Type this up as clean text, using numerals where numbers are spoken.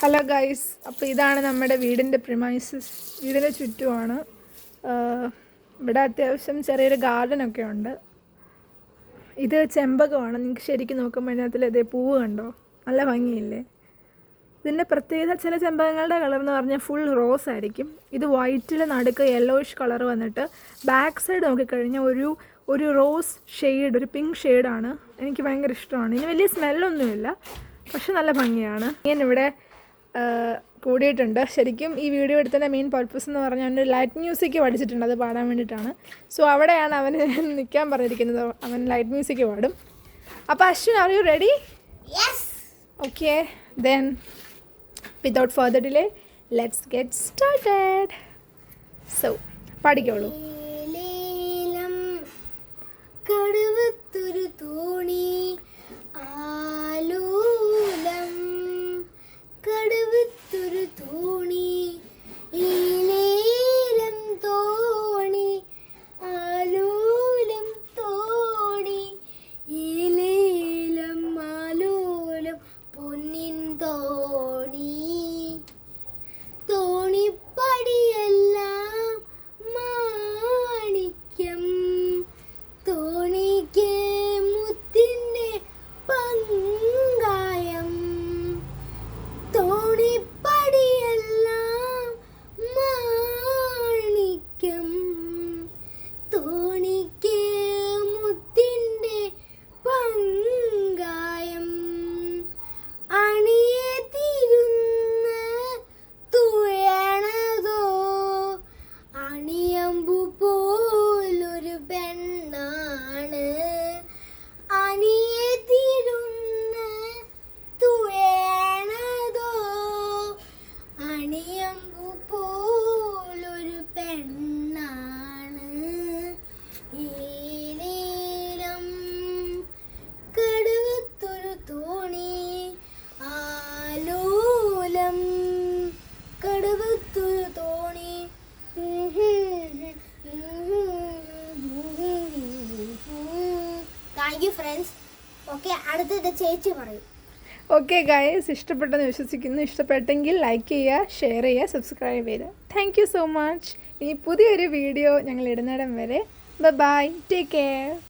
Hello guys, അപ്പോൾ ഇതാണ് നമ്മുടെ വീടിൻ്റെ പ്രിമൈസസ്. വീടിന് ചുറ്റുമാണ്. ഇവിടെ അത്യാവശ്യം ചെറിയൊരു ഗാർഡനൊക്കെ ഉണ്ട്. ഇത് ചെമ്പകമാണ്. നിങ്ങൾക്ക് ശരിക്കും നോക്കുമ്പോൾ അതിനകത്തിൽ ഇതേ പൂവ് കണ്ടോ, നല്ല ഭംഗിയില്ലേ? ഇതിൻ്റെ പ്രത്യേകത, ചില ചെമ്പകങ്ങളുടെ കളർ എന്ന് പറഞ്ഞാൽ ഫുൾ റോസ് ആയിരിക്കും. ഇത് വൈറ്റിൽ നടുക്ക് യെല്ലോയിഷ് കളർ വന്നിട്ട് ബാക്ക് സൈഡ് നോക്കിക്കഴിഞ്ഞാൽ ഒരു റോസ് ഷെയ്ഡ്, ഒരു പിങ്ക് ഷെയ്ഡാണ്. എനിക്ക് ഭയങ്കര ഇഷ്ടമാണ്. ഇനി വലിയ സ്മെല്ലൊന്നുമില്ല, പക്ഷെ നല്ല ഭംഗിയാണ്. ഞാനിവിടെ കൂടിയിട്ടുണ്ട്. ശരിക്കും ഈ വീഡിയോ എടുത്തതിൻ്റെ മെയിൻ പർപ്പസ് എന്ന് പറഞ്ഞാൽ അവന് ലൈറ്റ് മ്യൂസിക് പഠിച്ചിട്ടുണ്ട്, അത് പാടാൻ വേണ്ടിയിട്ടാണ്. സോ അവിടെയാണ് അവന് നിൽക്കാൻ പറഞ്ഞിരിക്കുന്നത്. അവൻ ലൈറ്റ് മ്യൂസിക് പാടും. അപ്പോൾ Ashwin, are you ready? Yes. Okay, then without further delay let's get started. So പാടിക്കോളൂ. കടുവത്തൊരു തോണി ആലോലം, കടുവത്തൊരു തോണി ഈലേലം തോണി ആലോലം തോണി ഈലേലം ആലോലം പൊന്നിൻ തോണി, തോണിപ്പടിയെല്ലാം മാണിക്യം, തോണിക്ക് മുത്തിൻ്റെ പങ്കായം, തോണിപ്പടിയെല്ലാം മാണിക്യം, തോണിക്ക് മുത്തിൻ്റെ പങ്കായം, അണിയെ തിരുന്ന് തുഴണതോ അണിയമ്പു പോലൊരു പെണ്ണാണ്, അണിയെ തിരുന്ന് തുഴണതോ അണിയമ്പു പോലൊരു പെണ്ണാണ്, ഈലേലം കടുവത്തൊരു തോണി ആലോലം, കടുവത്തൊരു തോണി. Thank you friends. ഓക്കെ, അടുത്തത് ചേച്ചി പറയും. ഓക്കെ ഗൈസ്, ഇഷ്ടപ്പെട്ടെന്ന് വിശ്വസിക്കുന്നു. ഇഷ്ടപ്പെട്ടെങ്കിൽ ലൈക്ക് ചെയ്യുക, ഷെയർ ചെയ്യുക, സബ്സ്ക്രൈബ് ചെയ്യുക. Thank you so much. ഇനി പുതിയൊരു വീഡിയോ ഞങ്ങൾ ഇടുന്നിടം വരെ ബൈ, ടേക്ക് കെയർ.